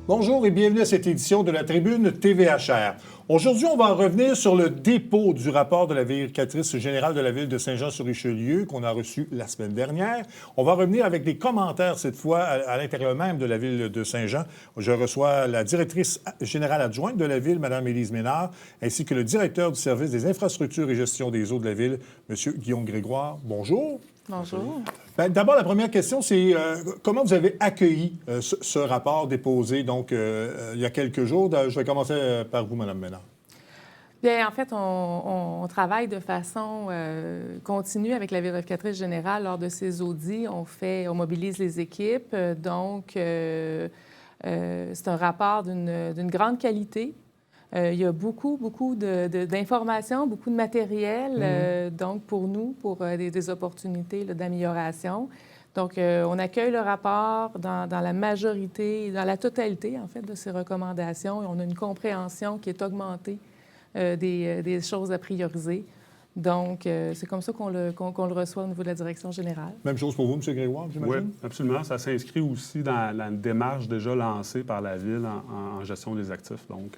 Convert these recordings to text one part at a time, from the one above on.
Bonjour et bienvenue à cette édition de la Tribune TVHR. Aujourd'hui, on va en revenir sur le dépôt du rapport de la vérificatrice générale de la Ville de Saint-Jean-sur-Richelieu qu'on a reçu la semaine dernière. On va revenir avec des commentaires cette fois à l'intérieur même de la Ville de Saint-Jean. Je reçois la directrice générale adjointe de la Ville, Mme Élise Ménard, ainsi que le directeur du service des infrastructures et gestion des eaux de la Ville, M. Guillaume Grégoire. Bonjour. Bonjour. Bien, d'abord, la première question, c'est comment vous avez accueilli ce rapport déposé donc il y a quelques jours? Je vais commencer par vous, Mme Ménard. Bien, en fait, on travaille de façon continue avec la vérificatrice générale lors de ces audits. On mobilise les équipes. Donc, c'est un rapport d'une grande qualité. Il y a beaucoup d'informations, beaucoup de matériel, donc pour nous, pour des opportunités d'amélioration. Donc, on accueille le rapport dans la majorité, dans la totalité, en fait, de ces recommandations. Et on a une compréhension qui est augmentée des choses à prioriser. Donc, c'est comme ça qu'on le reçoit au niveau de la direction générale. Même chose pour vous, M. Grégoire, j'imagine? Oui, absolument. Ça s'inscrit aussi dans la démarche déjà lancée par la Ville en gestion des actifs. Donc,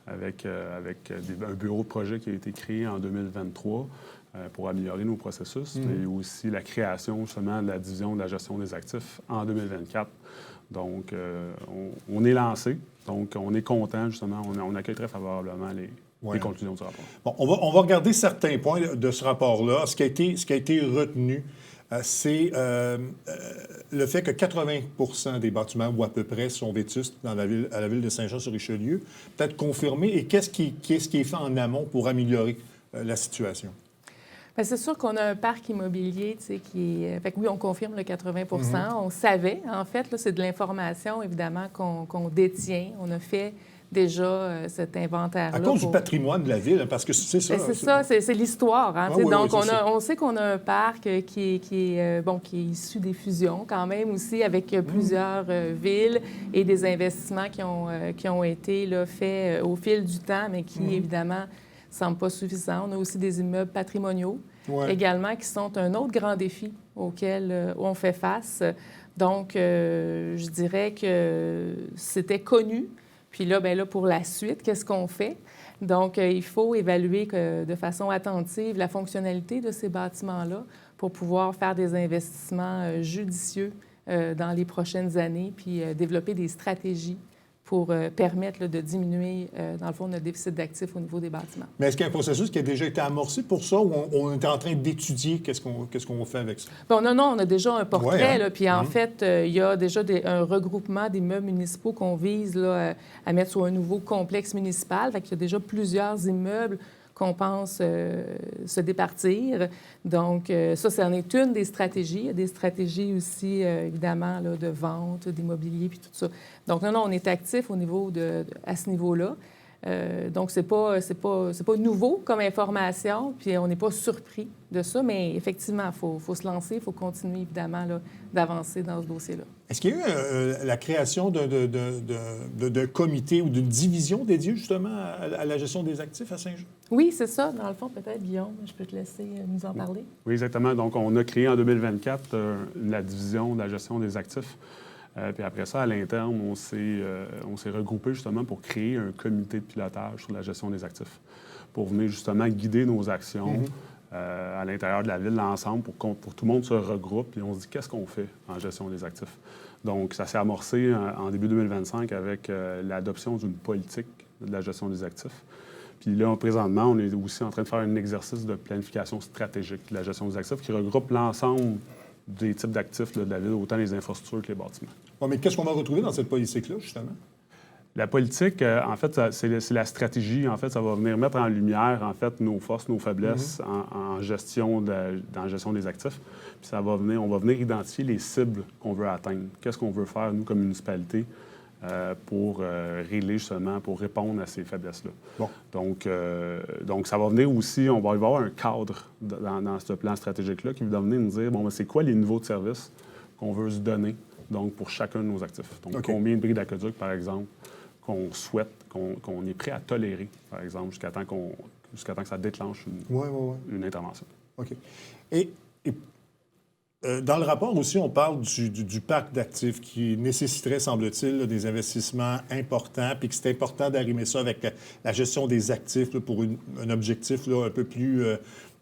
avec un bureau de projet qui a été créé en 2023 pour améliorer nos processus, mais aussi la création justement de la division de la gestion des actifs en 2024. Donc, on est lancé. Donc, on est content, justement. On accueille très favorablement les conclusions du rapport. Bon, on va regarder certains points de ce rapport-là. Ce qui a été retenu, c'est le fait que 80 des bâtiments, ou à peu près, sont vétustes à la Ville de Saint-Jean-sur-Richelieu. Peut-être confirmé. Et qu'est-ce qui est fait en amont pour améliorer la situation? Bien, c'est sûr qu'on a un parc immobilier qui est... Fait que oui, on confirme le 80 On savait, en fait, là, c'est de l'information, évidemment, qu'on détient. On a fait déjà cet inventaire-là. À cause du patrimoine de la Ville, parce que c'est ça. Bien, c'est ça, c'est l'histoire. Hein, oui, donc, oui, on sait qu'on a un parc qui est issu des fusions, quand même, aussi, avec plusieurs villes et des investissements qui ont été là, faits au fil du temps, mais qui, évidemment, ne semblent pas suffisants. On a aussi des immeubles patrimoniaux également qui sont un autre grand défi auquel on fait face. Donc, je dirais que c'était connu. Puis là, bien là, pour la suite, qu'est-ce qu'on fait? Donc, il faut évaluer de façon attentive la fonctionnalité de ces bâtiments-là pour pouvoir faire des investissements judicieux dans les prochaines années, puis développer des stratégies pour permettre de diminuer, dans le fond, notre déficit d'actifs au niveau des bâtiments. Mais est-ce qu'il y a un processus qui a déjà été amorcé pour ça ou on est en train d'étudier qu'est-ce qu'on fait avec ça? Bon, non, on a déjà un portrait. Là, puis en fait, il y a déjà un regroupement d'immeubles municipaux qu'on vise là, à mettre sur un nouveau complexe municipal. Fait qu'il y a déjà plusieurs immeubles qu'on pense se départir. Donc, ça, c'en est une des stratégies. Il y a des stratégies aussi, évidemment, là, de vente, d'immobilier, puis tout ça. Donc, non, on est actif à ce niveau-là. Donc, c'est pas nouveau comme information, puis on n'est pas surpris de ça, mais effectivement, il faut se lancer, il faut continuer, évidemment, là, d'avancer dans ce dossier-là. Est-ce qu'il y a eu la création d'un comité ou d'une division dédiée, justement, à la gestion des actifs à Saint-Jean? Oui, c'est ça. Dans le fond, peut-être, Guillaume, je peux te laisser nous en parler. Oui, exactement. Donc, on a créé en 2024 la division de la gestion des actifs. Puis après ça, à l'interne, on s'est regroupé justement pour créer un comité de pilotage sur la gestion des actifs, pour venir justement guider nos actions à l'intérieur de la Ville, l'ensemble, pour que tout le monde se regroupe et on se dit qu'est-ce qu'on fait en gestion des actifs. Donc, ça s'est amorcé en début 2025 avec l'adoption d'une politique de la gestion des actifs. Puis là, présentement, on est aussi en train de faire un exercice de planification stratégique de la gestion des actifs qui regroupe l'ensemble des types d'actifs de la Ville, autant les infrastructures que les bâtiments. Oui, mais qu'est-ce qu'on va retrouver dans cette politique-là, justement? La politique, en fait, c'est la stratégie. En fait, ça va venir mettre en lumière, en fait, nos forces, nos faiblesses en gestion dans la gestion des actifs. Puis on va venir identifier les cibles qu'on veut atteindre. Qu'est-ce qu'on veut faire, nous, comme municipalité, pour régler, justement, pour répondre à ces faiblesses-là. Bon. Donc, ça va venir aussi, on va y avoir un cadre dans ce plan stratégique-là qui va venir nous dire, bon, c'est quoi les niveaux de service qu'on veut se donner, donc, pour chacun de nos actifs. Donc, combien de bris d'aqueduc, par exemple, qu'on souhaite, qu'on est prêt à tolérer, par exemple, jusqu'à temps que ça déclenche une intervention. OK. Et Dans le rapport aussi, on parle du parc d'actifs qui nécessiterait, semble-t-il, là, des investissements importants, puis que c'est important d'arrimer ça avec la gestion des actifs là, pour un objectif là, un peu plus...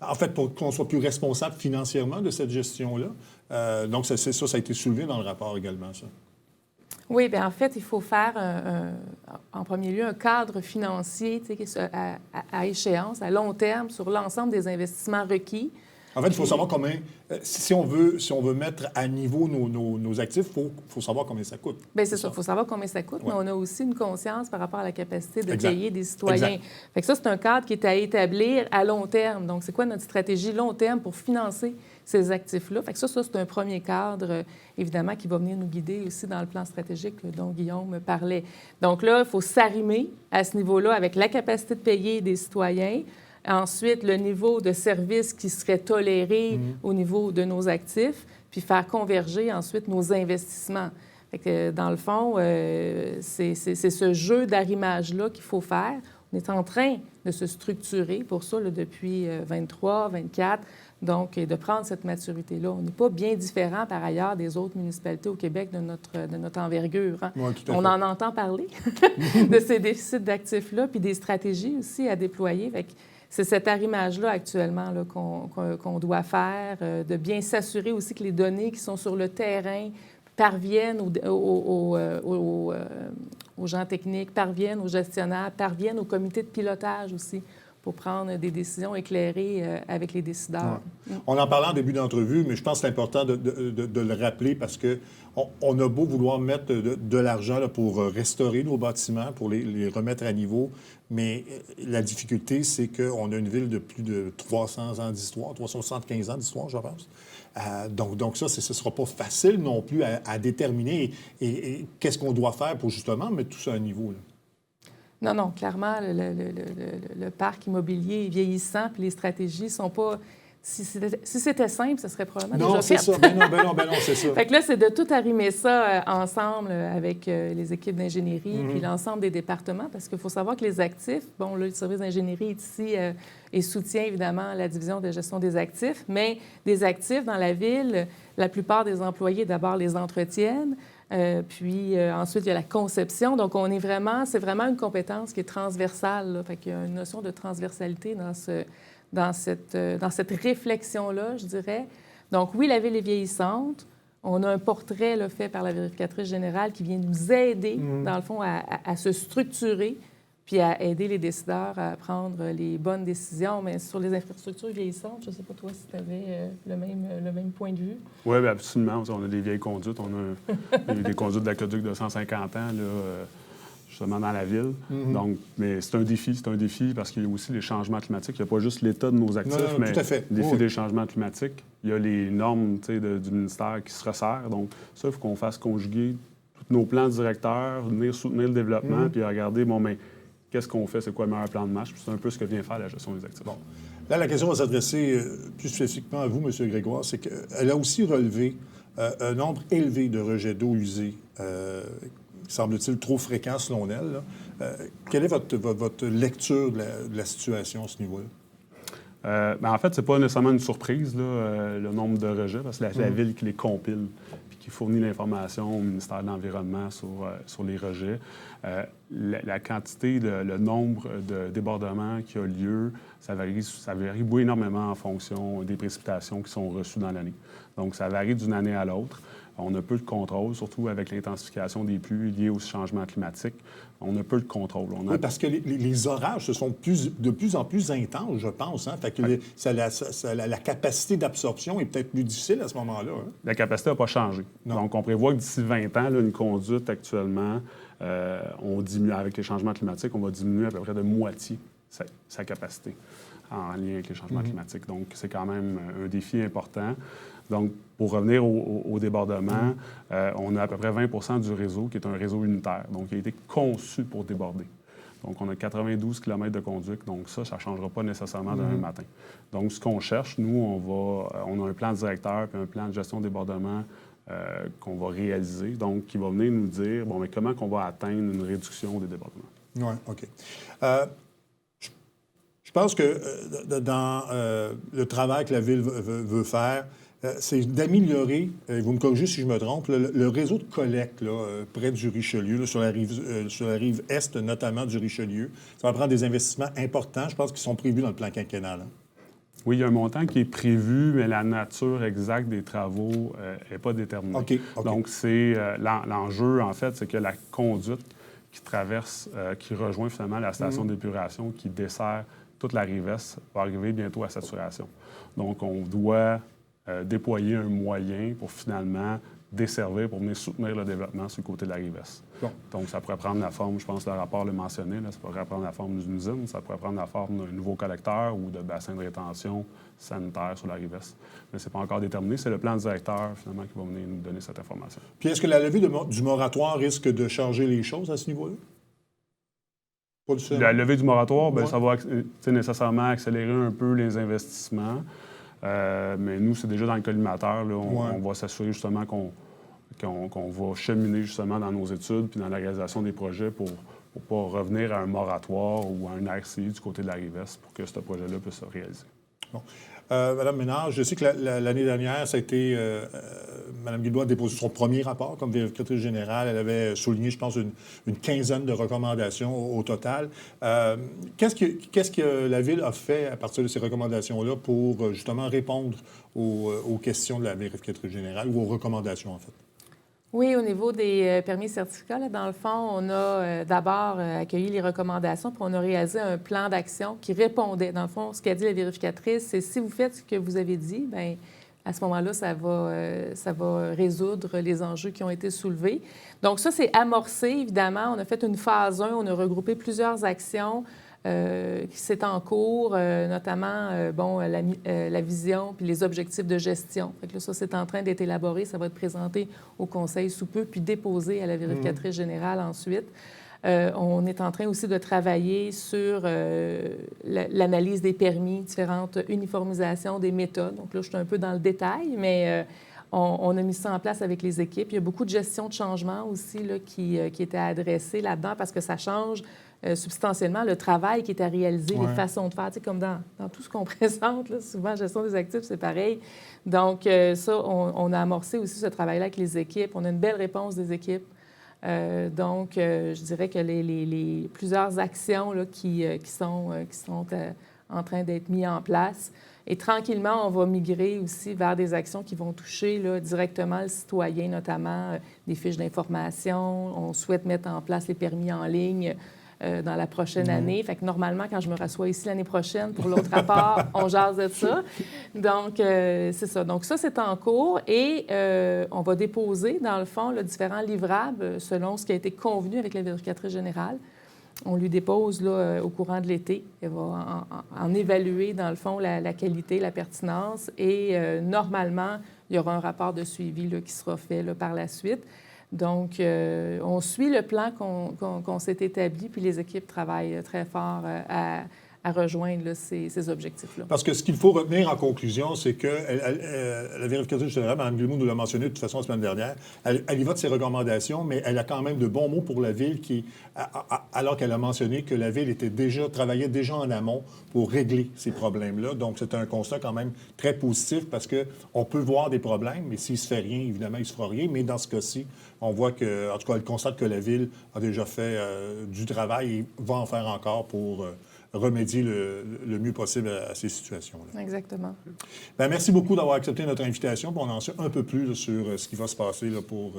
en fait, pour qu'on soit plus responsable financièrement de cette gestion-là. Donc, ça a été soulevé dans le rapport également, ça. Oui, bien en fait, il faut faire, en premier lieu, un cadre financier à échéance, à long terme, sur l'ensemble des investissements requis. En fait, il faut savoir combien, si on veut mettre à niveau nos actifs, il faut savoir combien ça coûte. Bien, c'est ça. Il faut savoir combien ça coûte, mais on a aussi une conscience par rapport à la capacité de Exact. payer des citoyens. Exact. Fait que ça, c'est un cadre qui est à établir à long terme. Donc, c'est quoi notre stratégie long terme pour financer ces actifs-là? Fait que ça, c'est un premier cadre, évidemment, qui va venir nous guider aussi dans le plan stratégique dont Guillaume parlait. Donc là, il faut s'arrimer à ce niveau-là avec la capacité de payer des citoyens. Ensuite, le niveau de service qui serait toléré au niveau de nos actifs, puis faire converger ensuite nos investissements. Fait que, dans le fond, c'est ce jeu d'arrimage-là qu'il faut faire. On est en train de se structurer pour ça là, depuis 23, 24, donc de prendre cette maturité-là. On n'est pas bien différent, par ailleurs, des autres municipalités au Québec de notre envergure. Hein. Oui, tout à On fait. en entend parler de ces déficits d'actifs-là, puis des stratégies aussi à déployer. Fait que c'est cet arrimage-là actuellement là, qu'on doit faire, de bien s'assurer aussi que les données qui sont sur le terrain parviennent aux gens techniques, parviennent aux gestionnaires, parviennent au comité de pilotage aussi pour prendre des décisions éclairées avec les décideurs. Ouais. On en parlait en début d'entrevue, mais je pense que c'est important de le rappeler parce qu'on a beau vouloir mettre de l'argent là, pour restaurer nos bâtiments, pour les remettre à niveau, mais la difficulté, c'est qu'on a une ville de plus de 300 ans d'histoire, 375 ans d'histoire, je pense. Donc ça, ce ne sera pas facile non plus à déterminer. Et qu'est-ce qu'on doit faire pour justement mettre tout ça à niveau, là? Non, clairement, le parc immobilier est vieillissant, puis les stratégies ne sont pas... Si c'était simple, ce serait probablement déjà fait. Non, c'est ça. Ben non, c'est ça. Fait que là, c'est de tout arrimer ça ensemble avec les équipes d'ingénierie puis l'ensemble des départements, parce qu'il faut savoir que les actifs, bon, là, le service d'ingénierie est ici et soutient évidemment la division de gestion des actifs, mais des actifs dans la ville, la plupart des employés, d'abord, les entretiennent. Puis ensuite, il y a la conception. Donc, c'est vraiment une compétence qui est transversale. Là. Fait qu'il y a une notion de transversalité dans cette réflexion-là, je dirais. Donc, oui, la ville est vieillissante. On a un portrait là, fait par la vérificatrice générale qui vient nous aider, dans le fond, à se structurer puis à aider les décideurs à prendre les bonnes décisions. Mais sur les infrastructures vieillissantes, je ne sais pas, toi, si tu avais le même point de vue. Oui, bien absolument. On a des vieilles conduites. On a des conduites d'aqueduc de 150 ans, là, justement, dans la ville. Donc, mais c'est un défi parce qu'il y a aussi les changements climatiques. Il n'y a pas juste l'état de nos actifs, mais tout à fait. le défi des changements climatiques. Il y a les normes du ministère qui se resserrent. Donc, ça, il faut qu'on fasse conjuguer tous nos plans directeurs, venir soutenir le développement, puis regarder, qu'est-ce qu'on fait, c'est quoi le meilleur plan de match. C'est un peu ce que vient faire la gestion des actifs. Bon. Là, la question va s'adresser plus spécifiquement à vous, M. Grégoire. C'est qu'elle a aussi relevé un nombre élevé de rejets d'eau usée, semble-t-il trop fréquents selon elle. Là. Quelle est votre lecture de la situation à ce niveau-là? En fait, c'est pas nécessairement une surprise, là, le nombre de rejets, parce que c'est la ville qui les compile puis qui fournit l'information au ministère de l'Environnement sur les rejets. La quantité, le nombre de débordements qui a lieu, ça varie énormément en fonction des précipitations qui sont reçues dans l'année. Donc, ça varie d'une année à l'autre. On a peu de contrôle, surtout avec l'intensification des pluies liées au changement climatique. On a peu de contrôle. Oui, parce que les orages se sont de plus en plus intenses, je pense. Hein? Fait que la capacité d'absorption est peut-être plus difficile à ce moment-là. Hein? La capacité n'a pas changé. Non. Donc, on prévoit que d'ici 20 ans, là, une conduite actuellement, on diminue, avec les changements climatiques, on va diminuer à peu près de moitié sa capacité en lien avec les changements climatiques. Donc, c'est quand même un défi important. Donc, pour revenir au débordement, on a à peu près 20 du réseau qui est un réseau unitaire, donc qui a été conçu pour déborder. Donc, on a 92 km de conduite, donc ça ne changera pas nécessairement d'un matin. Donc, ce qu'on cherche, nous, on a un plan directeur puis un plan de gestion de débordement qu'on va réaliser, donc qui va venir nous dire, mais comment qu'on va atteindre une réduction des débordements. Oui, OK. Je pense que dans le travail que la Ville veut faire, c'est d'améliorer, vous me corrigez si je me trompe, le réseau de collecte là, près du Richelieu, là, sur la rive est notamment du Richelieu. Ça va prendre des investissements importants, je pense, qui sont prévus dans le plan quinquennal. Hein? Oui, il y a un montant qui est prévu, mais la nature exacte des travaux n'est pas déterminée. OK. Donc, c'est l'enjeu, en fait, c'est que la conduite qui traverse, qui rejoint finalement la station d'épuration qui dessert toute la rive est va arriver bientôt à saturation. Donc, on doit déployer un moyen pour finalement desservir, pour venir soutenir le développement sur le côté de la rive est. Bon. Donc, ça pourrait prendre la forme, je pense que le rapport l'a mentionné, là, ça pourrait prendre la forme d'une usine, ça pourrait prendre la forme d'un nouveau collecteur ou de bassin de rétention sanitaire sur la rive est. Mais ce n'est pas encore déterminé. C'est le plan directeur, finalement, qui va venir nous donner cette information. Puis est-ce que la levée du moratoire risque de changer les choses à ce niveau-là? Pas du tout. La levée du moratoire, bien, ça va nécessairement accélérer un peu les investissements. Mais nous, c'est déjà dans le collimateur. Là, on va s'assurer justement qu'on va cheminer justement dans nos études puis dans la réalisation des projets pour ne pas revenir à un moratoire ou à un RCI du côté de la rive est pour que ce projet-là puisse se réaliser. Bon. Madame Ménard, je sais que l'année dernière, ça a été... Mme Guilbault a déposé son premier rapport comme vérificatrice générale. Elle avait souligné, je pense, une quinzaine de recommandations au total. Qu'est-ce que la Ville a fait à partir de ces recommandations-là pour justement répondre aux questions de la vérificatrice générale ou aux recommandations, en fait? Oui, au niveau des permis et certificats, là, dans le fond, on a d'abord accueilli les recommandations, puis on a réalisé un plan d'action qui répondait. Dans le fond, ce qu'a dit la vérificatrice, c'est si vous faites ce que vous avez dit, bien, à ce moment-là, ça va résoudre les enjeux qui ont été soulevés. Donc ça, c'est amorcé, évidemment. On a fait une phase 1, on a regroupé plusieurs actions qui c'est en cours, notamment la vision puis les objectifs de gestion. Fait que là, ça, c'est en train d'être élaboré. Ça va être présenté au Conseil sous peu, puis déposé à la vérificatrice générale ensuite. On est en train aussi de travailler sur l'analyse des permis, différentes uniformisations des méthodes. Donc là, je suis un peu dans le détail, mais on a mis ça en place avec les équipes. Il y a beaucoup de gestion de changement aussi là, qui était adressée là-dedans parce que ça change substantiellement le travail qui est à réaliser, les façons de faire. Tu sais, comme dans tout ce qu'on présente, là, souvent, gestion des actifs, c'est pareil. Donc, ça, on a amorcé aussi ce travail-là avec les équipes. On a une belle réponse des équipes. Donc, je dirais que les plusieurs actions là, qui sont en train d'être mises en place. Et tranquillement, on va migrer aussi vers des actions qui vont toucher là, directement le citoyen, notamment des fiches d'information. On souhaite mettre en place les permis en ligne dans la prochaine année. Fait que normalement, quand je me rassois ici l'année prochaine pour l'autre rapport, on jase de ça. Donc, c'est ça. Donc, ça, c'est en cours et on va déposer, dans le fond, différents livrables selon ce qui a été convenu avec la vérificatrice générale. On lui dépose là, au courant de l'été. Elle va en évaluer, dans le fond, la qualité, la pertinence et normalement, il y aura un rapport de suivi là, qui sera fait là, par la suite. Donc, on suit le plan qu'on s'est établi, puis les équipes travaillent très fort à rejoindre là, ces objectifs-là. Parce que ce qu'il faut retenir en conclusion, c'est que la vérificatrice générale, Mme Guilbault nous l'a mentionné de toute façon la semaine dernière, elle y va de ses recommandations, mais elle a quand même de bons mots pour la Ville, alors qu'elle a mentionné que la Ville travaillait déjà en amont pour régler ces problèmes-là. Donc, c'est un constat quand même très positif parce qu'on peut voir des problèmes, mais s'il ne se fait rien, évidemment, il ne se fera rien. Mais dans ce cas-ci, on voit que, en tout cas, elle constate que la Ville a déjà fait du travail et va en faire encore pour remédier le mieux possible à ces situations-là. Exactement. Bien, merci beaucoup d'avoir accepté notre invitation. On en sait un peu plus là, sur ce qui va se passer là, pour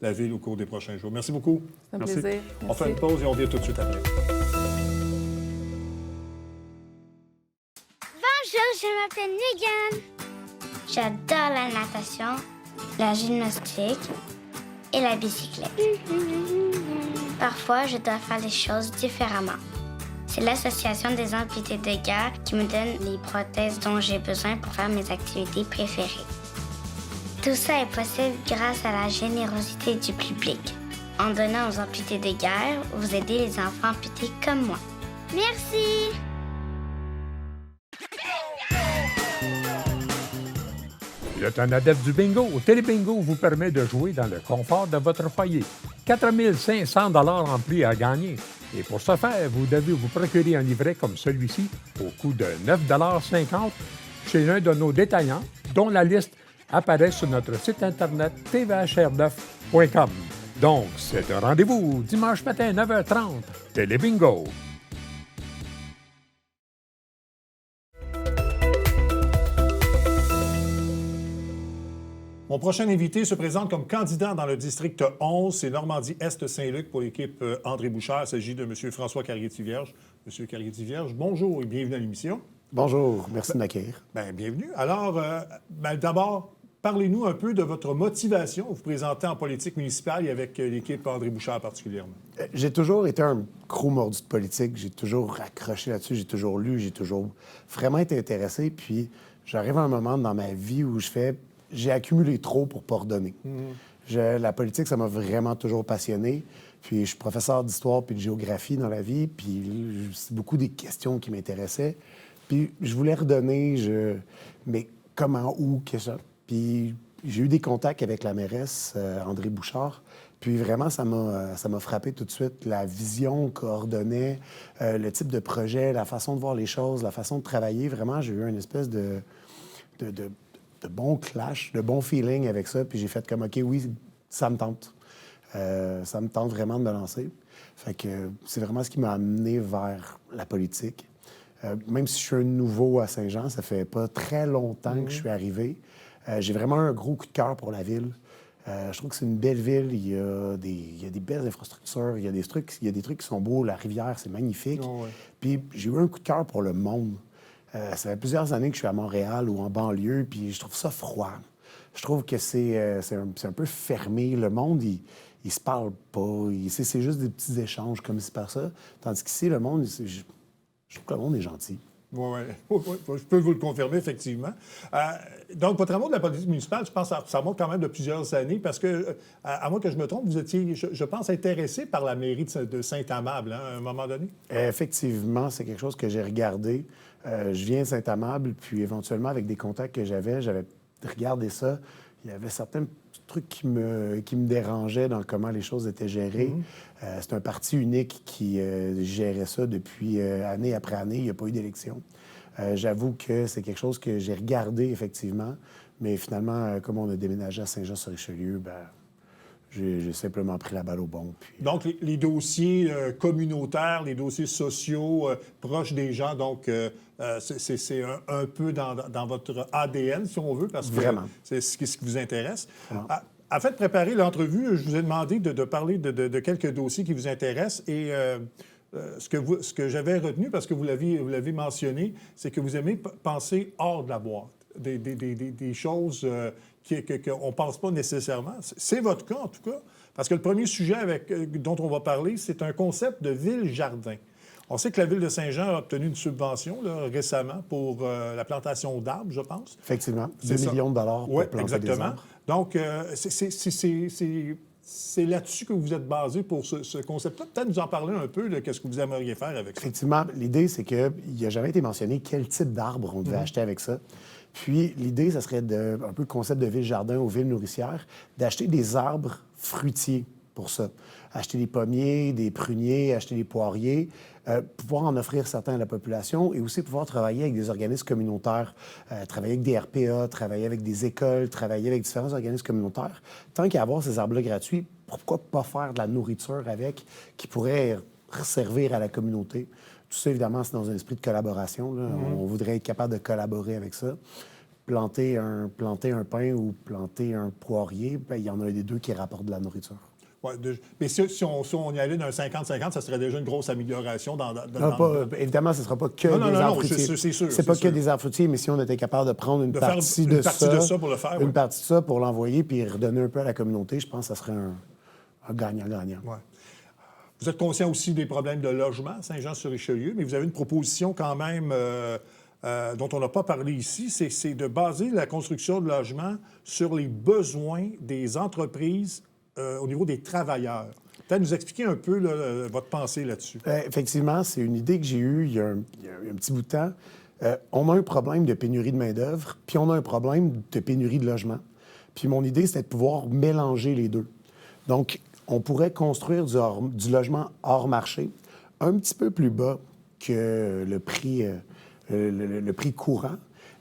la Ville au cours des prochains jours. Merci beaucoup. C'est un plaisir. Merci. On fait une pause et on revient tout de suite après. Bonjour, je m'appelle Megan. J'adore la natation, la gymnastique et la bicyclette. Parfois, je dois faire les choses différemment. C'est l'Association des amputés de guerre qui me donne les prothèses dont j'ai besoin pour faire mes activités préférées. Tout ça est possible grâce à la générosité du public. En donnant aux amputés de guerre, vous aidez les enfants amputés comme moi. Merci! Le temps adepte du bingo, Télébingo vous permet de jouer dans le confort de votre foyer. 4 500 $ en prix à gagner. Et pour ce faire, vous devez vous procurer un livret comme celui-ci au coût de 9,50 $ chez l'un de nos détaillants, dont la liste apparaît sur notre site Internet tvhr9.com. Donc, c'est un rendez-vous dimanche matin 9h30, Télébingo. Mon prochain invité se présente comme candidat dans le district 11, c'est Normandie-Est-Saint-Luc pour l'équipe André Bouchard. Il s'agit de M. François Carrier-Tivierge. M. Carrier-Tivierge, bonjour et bienvenue à l'émission. Bonjour, merci de m'accueillir. Bien, bienvenue. Alors, d'abord, parlez-nous un peu de votre motivation. Vous vous présentez en politique municipale et avec l'équipe André Bouchard particulièrement. J'ai toujours été un gros mordu de politique. J'ai toujours accroché là-dessus, j'ai toujours lu, j'ai toujours vraiment été intéressé. Puis, j'arrive à un moment dans ma vie où j'ai accumulé trop pour pas redonner. La politique, ça m'a vraiment toujours passionné. Puis je suis professeur d'histoire puis de géographie dans la vie, puis c'est beaucoup des questions qui m'intéressaient. Puis je voulais redonner, mais comment, où, qu'est-ce que ça? Puis j'ai eu des contacts avec la mairesse, André Bouchard. Puis vraiment, ça m'a frappé tout de suite. La vision coordonnée, le type de projet, la façon de voir les choses, la façon de travailler. Vraiment, j'ai eu une espèce de bon clash, de bon feeling avec ça. Puis j'ai fait comme, OK, oui, ça me tente. Ça me tente vraiment de me lancer. Fait que c'est vraiment ce qui m'a amené vers la politique. Même si je suis un nouveau à Saint-Jean, ça fait pas très longtemps que je suis arrivé. J'ai vraiment un gros coup de cœur pour la ville. Je trouve que c'est une belle ville. Il y a des belles infrastructures. Il y a des trucs qui sont beaux. La rivière, c'est magnifique. Oh, ouais. Puis j'ai eu un coup de cœur pour le monde. Ça fait plusieurs années que je suis à Montréal ou en banlieue, puis je trouve ça froid. Je trouve que c'est un peu fermé. Le monde, il se parle pas. C'est juste des petits échanges comme ci par ça. Tandis qu'ici, le monde, je trouve que le monde est gentil. Oui, je peux vous le confirmer, effectivement. Donc, votre amour de la politique municipale, je pense que ça remonte quand même de plusieurs années, parce que, à moins que je me trompe, vous étiez, je pense, intéressé par la mairie de Saint-Amable, hein, à un moment donné? Effectivement, c'est quelque chose que j'ai regardé. Je viens de Saint-Amable, puis éventuellement, avec des contacts que j'avais regardé ça. Il y avait certains trucs qui me dérangeaient dans comment les choses étaient gérées. C'est un parti unique qui gérait ça depuis année après année. Il n'y a pas eu d'élection. J'avoue que c'est quelque chose que j'ai regardé, effectivement. Mais finalement, comme on a déménagé à Saint-Jean-sur-Richelieu, j'ai simplement pris la balle au bon. Puis... Donc, les dossiers communautaires, les dossiers sociaux proches des gens, donc c'est un peu dans votre ADN, si on veut, parce que c'est ce qui vous intéresse. Afin de préparer l'entrevue, je vous ai demandé de parler de quelques dossiers qui vous intéressent et ce que j'avais retenu, parce que vous l'avez mentionné, c'est que vous aimez penser hors de la boîte, des choses qu'on ne pense pas nécessairement. C'est votre cas, en tout cas, parce que le premier sujet dont on va parler, c'est un concept de ville-jardin. On sait que la Ville de Saint-Jean a obtenu une subvention récemment pour la plantation d'arbres, je pense. Effectivement, 2 millions de dollars pour planter des arbres. Donc, c'est là-dessus que vous êtes basé pour ce concept-là. Peut-être nous en parler un peu de ce que vous aimeriez faire avec ça. Effectivement, l'idée, c'est qu'il n'a jamais été mentionné quel type d'arbre on devait acheter avec ça. Puis l'idée, ça serait un peu le concept de ville-jardin ou ville nourricière, d'acheter des arbres fruitiers pour ça. Acheter des pommiers, des pruniers, acheter des poiriers, pouvoir en offrir certains à la population et aussi pouvoir travailler avec des organismes communautaires, travailler avec des RPA, travailler avec des écoles, travailler avec différents organismes communautaires. Tant qu'à avoir ces arbres-là gratuits, pourquoi pas faire de la nourriture avec qui pourrait servir à la communauté? Tout ça, évidemment, c'est dans un esprit de collaboration. Là. On voudrait être capable de collaborer avec ça. Planter un pin ou planter un poirier, il y en a des deux qui rapportent de la nourriture. Ouais, mais si on y allait d'un 50-50, ça serait déjà une grosse amélioration évidemment, ce ne sera pas que des arbres fruitiers. C'est sûr. C'est pas que des arbres fruitiers, mais si on était capable de prendre une partie de ça pour le faire, une partie de ça pour l'envoyer puis redonner un peu à la communauté, je pense que ça serait un gagnant-gagnant. Ouais. Vous êtes conscient aussi des problèmes de logement à Saint-Jean-sur-Richelieu, mais vous avez une proposition quand même dont on n'a pas parlé ici, c'est de baser la construction de logements sur les besoins des entreprises au niveau des travailleurs. Peut-être nous expliquer un peu votre pensée là-dessus. Effectivement, c'est une idée que j'ai eue il y a un petit bout de temps. On a un problème de pénurie de main-d'œuvre, puis on a un problème de pénurie de logement. Puis mon idée, c'était de pouvoir mélanger les deux. Donc, on pourrait construire du logement hors marché, un petit peu plus bas que le prix courant,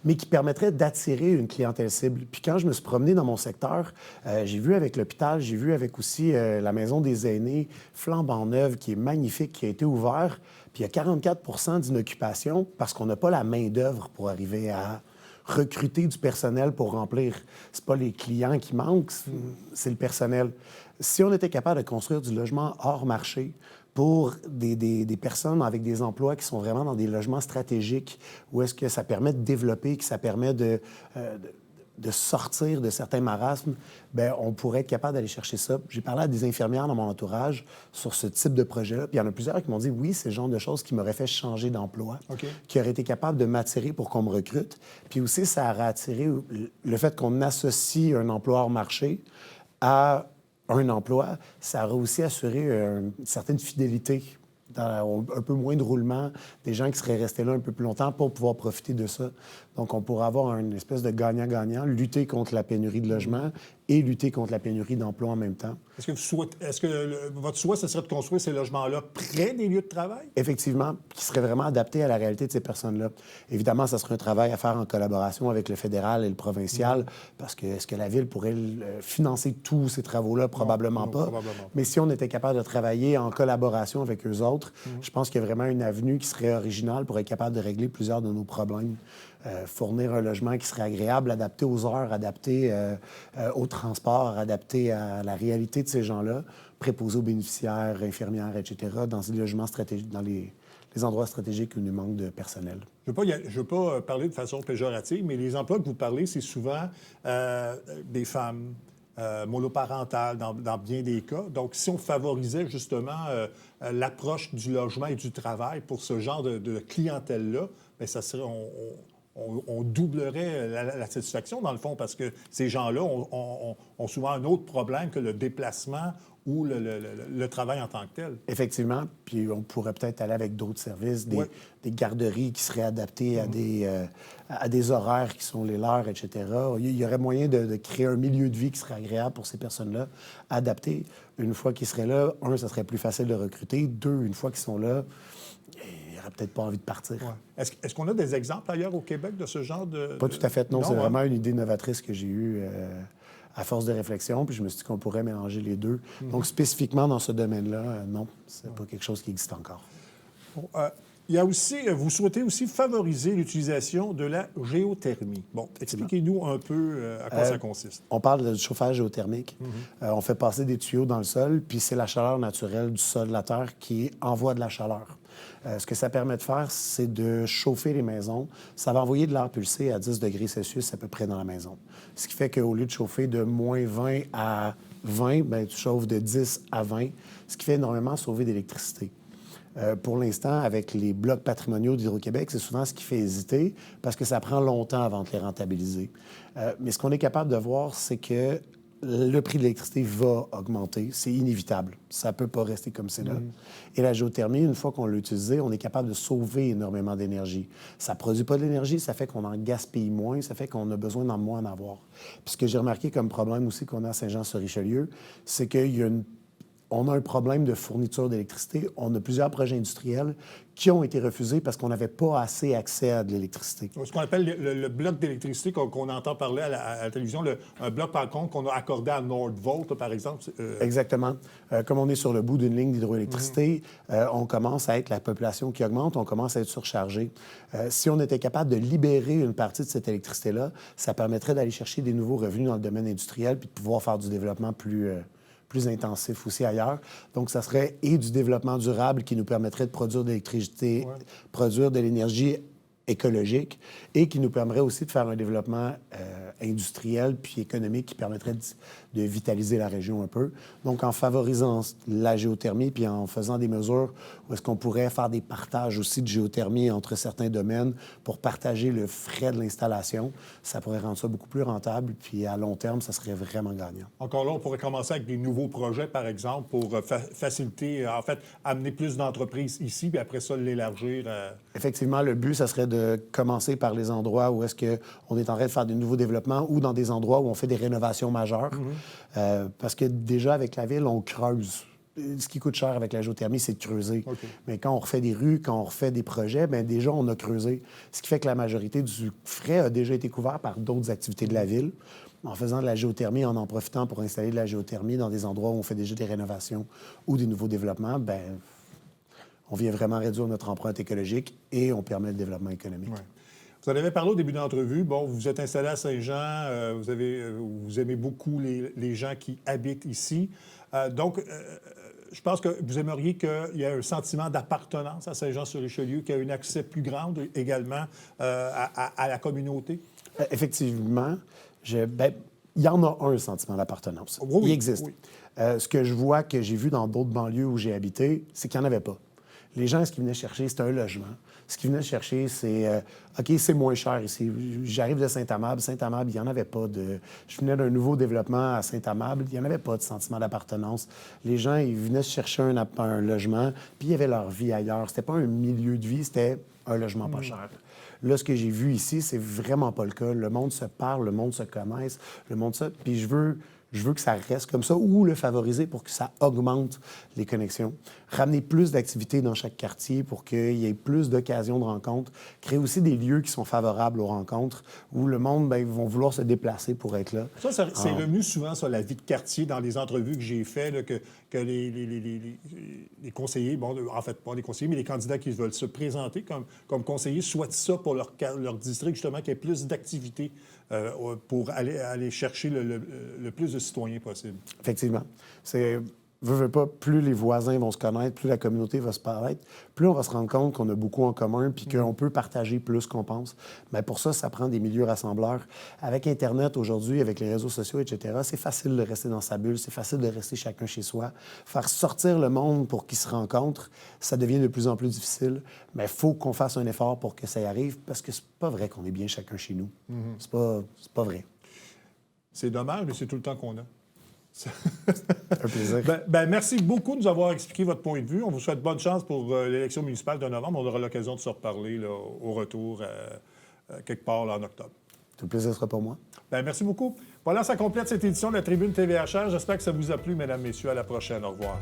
mais qui permettrait d'attirer une clientèle cible. Puis quand je me suis promené dans mon secteur, j'ai vu avec l'hôpital, j'ai vu avec aussi la Maison des aînés, flambant neuve, qui est magnifique, qui a été ouvert. Puis il y a 44 d'inoccupation parce qu'on n'a pas la main-d'œuvre pour arriver à recruter du personnel pour remplir. C'est pas les clients qui manquent, c'est le personnel. Si on était capable de construire du logement hors marché pour des personnes avec des emplois qui sont vraiment dans des logements stratégiques, où est-ce que ça permet de développer, que ça permet de sortir de certains marasmes, bien, on pourrait être capable d'aller chercher ça. J'ai parlé à des infirmières dans mon entourage sur ce type de projet-là, puis il y en a plusieurs qui m'ont dit, oui, c'est le genre de choses qui m'auraient fait changer d'emploi, qui auraient été capable de m'attirer pour qu'on me recrute. Puis aussi, ça aurait attiré le fait qu'on associe un emploi hors marché à un emploi, ça aurait aussi assuré une certaine fidélité, un peu moins de roulement, des gens qui seraient restés là un peu plus longtemps pour pouvoir profiter de ça. Donc, on pourrait avoir une espèce de gagnant-gagnant, lutter contre la pénurie de logements et lutter contre la pénurie d'emploi en même temps. Est-ce que votre souhait, ce serait de construire ces logements-là près des lieux de travail? Effectivement, qui serait vraiment adapté à la réalité de ces personnes-là. Évidemment, ça serait un travail à faire en collaboration avec le fédéral et le provincial, parce que est-ce que la Ville pourrait financer tous ces travaux-là? Probablement pas. Mais si on était capable de travailler en collaboration avec eux autres, je pense qu'il y a vraiment une avenue qui serait originale pour être capable de régler plusieurs de nos problèmes. Fournir un logement qui serait agréable, adapté aux heures, adapté au transport, adapté à la réalité de ces gens-là, préposé aux bénéficiaires, infirmières, etc., dans les logements stratégiques, dans les endroits stratégiques où il nous manque de personnel. Je ne veux pas parler de façon péjorative, mais les emplois que vous parlez, c'est souvent des femmes monoparentales dans bien des cas. Donc, si on favorisait justement l'approche du logement et du travail pour ce genre de clientèle-là, bien, ça serait... On doublerait la satisfaction, dans le fond, parce que ces gens-là ont souvent un autre problème que le déplacement ou le travail en tant que tel. Effectivement. Puis on pourrait peut-être aller avec d'autres services, des garderies qui seraient adaptées à des horaires qui sont les leurs, etc. Il y aurait moyen de créer un milieu de vie qui serait agréable pour ces personnes-là, adapté. Une fois qu'ils seraient là, ça serait plus facile de recruter. Deux, une fois qu'ils sont là, peut-être pas envie de partir. Ouais. Est-ce qu'on a des exemples ailleurs au Québec de ce genre de... Pas tout à fait, non. C'est vraiment une idée novatrice que j'ai eue à force de réflexion, puis je me suis dit qu'on pourrait mélanger les deux. Donc, spécifiquement dans ce domaine-là, non, c'est pas quelque chose qui existe encore. Bon, il y a aussi, vous souhaitez aussi favoriser l'utilisation de la géothermie. Bon, expliquez-nous un peu à quoi ça consiste. On parle de chauffage géothermique. On fait passer des tuyaux dans le sol, puis c'est la chaleur naturelle du sol de la Terre qui envoie de la chaleur. Ce que ça permet de faire, c'est de chauffer les maisons. Ça va envoyer de l'air pulsé à 10 degrés Celsius à peu près dans la maison. Ce qui fait qu'au lieu de chauffer de moins 20 à 20, bien, tu chauffes de 10 à 20, ce qui fait énormément sauver d'électricité. Pour l'instant, avec les blocs patrimoniaux d'Hydro-Québec, c'est souvent ce qui fait hésiter parce que ça prend longtemps avant de les rentabiliser. Mais ce qu'on est capable de voir, c'est que le prix de l'électricité va augmenter. C'est inévitable. Ça ne peut pas rester comme c'est là. Et la géothermie, une fois qu'on l'a utilisée, on est capable de sauver énormément d'énergie. Ça ne produit pas de l'énergie, ça fait qu'on en gaspille moins, ça fait qu'on a besoin d'en moins en avoir. Puis ce que j'ai remarqué comme problème aussi qu'on a à Saint-Jean-sur-Richelieu, c'est qu'on a un problème de fourniture d'électricité. On a plusieurs projets industriels qui ont été refusés parce qu'on n'avait pas assez accès à de l'électricité. Ce qu'on appelle le bloc d'électricité qu'on entend parler à la télévision, un bloc, par contre, qu'on a accordé à Nordvolt, par exemple. Exactement. Comme on est sur le bout d'une ligne d'hydroélectricité, on commence à être la population qui augmente, on commence à être surchargé. Si on était capable de libérer une partie de cette électricité-là, ça permettrait d'aller chercher des nouveaux revenus dans le domaine industriel puis de pouvoir faire du développement plus intensif aussi ailleurs. Donc, ça serait du développement durable qui nous permettrait de produire de l'électricité, produire de l'énergie écologique et qui nous permettrait aussi de faire un développement industriel puis économique qui permettrait de vitaliser la région un peu. Donc, en favorisant la géothermie puis en faisant des mesures où est-ce qu'on pourrait faire des partages aussi de géothermie entre certains domaines pour partager le frais de l'installation, ça pourrait rendre ça beaucoup plus rentable puis à long terme, ça serait vraiment gagnant. Encore là, on pourrait commencer avec des nouveaux projets, par exemple, pour faciliter, en fait, amener plus d'entreprises ici puis après ça, l'élargir. Effectivement, le but, ça serait de commencer par les endroits où est-ce qu'on est en train de faire des nouveaux développements ou dans des endroits où on fait des rénovations majeures. Parce que déjà, avec la Ville, on creuse. ce qui coûte cher avec la géothermie, c'est de creuser. OK. Mais quand on refait des rues, quand on refait des projets, bien déjà, on a creusé. Ce qui fait que la majorité du frais a déjà été couvert par d'autres activités de la ville. En faisant de la géothermie, en profitant pour installer de la géothermie dans des endroits où on fait déjà des rénovations ou des nouveaux développements, bien, on vient vraiment réduire notre empreinte écologique et on permet le développement économique. Ouais. Vous en avez parlé au début de l'entrevue. Bon, vous êtes installé à Saint-Jean. Vous aimez beaucoup les gens qui habitent ici. Donc, je pense que vous aimeriez qu'il y ait un sentiment d'appartenance à Saint-Jean-sur-Richelieu, qu'il y ait un accès plus grand également à la communauté? Effectivement, il y en a un sentiment d'appartenance. Oui, Il existe. oui. Ce que je vois, que j'ai vu dans d'autres banlieues où j'ai habité, c'est qu'il n'y en avait pas. Les gens, ce qu'ils venaient chercher, c'était un logement. Ce qu'ils venaient chercher, c'est OK, c'est moins cher ici. J'arrive de Saint-Amable. Saint-Amable, il n'y en avait pas de. Je venais d'un nouveau développement à Saint-Amable. Il n'y en avait pas de sentiment d'appartenance. Les gens, ils venaient chercher un logement, puis ils avaient leur vie ailleurs. C'était pas un milieu de vie, c'était un logement pas cher. Là, ce que j'ai vu ici, c'est vraiment pas le cas. Le monde se parle, le monde se connaisse, le monde se... Puis je veux que ça reste comme ça ou le favoriser pour que ça augmente les connexions. Ramener plus d'activités dans chaque quartier pour qu'il y ait plus d'occasions de rencontres. Créer aussi des lieux qui sont favorables aux rencontres où le monde, bien, ils vont vouloir se déplacer pour être là. Ça c'est revenu souvent sur la vie de quartier dans les entrevues que j'ai faites, là, que les conseillers, bon, en fait, pas les conseillers, mais les candidats qui veulent se présenter comme conseillers souhaitent ça pour leur district, justement, qu'il y ait plus d'activités pour aller chercher le plus de citoyens possible. Effectivement. Veux pas, plus les voisins vont se connaître, plus la communauté va se paraître, plus on va se rendre compte qu'on a beaucoup en commun puis qu'on peut partager plus qu'on pense. Mais pour ça, ça prend des milieux rassembleurs. Avec Internet aujourd'hui, avec les réseaux sociaux, etc., c'est facile de rester dans sa bulle, c'est facile de rester chacun chez soi. Faire sortir le monde pour qu'ils se rencontrent, ça devient de plus en plus difficile. Mais il faut qu'on fasse un effort pour que ça y arrive parce que c'est pas vrai qu'on est bien chacun chez nous. C'est pas vrai. C'est dommage, mais c'est tout le temps qu'on a. Un plaisir. Merci beaucoup de nous avoir expliqué votre point de vue. On vous souhaite bonne chance pour l'élection municipale de novembre. On aura l'occasion de se reparler là, au retour quelque part là, en octobre. Tout le plaisir sera pour moi. Merci beaucoup. Voilà, ça complète cette édition de la Tribune TVHR. J'espère que ça vous a plu, mesdames, messieurs. À la prochaine. Au revoir.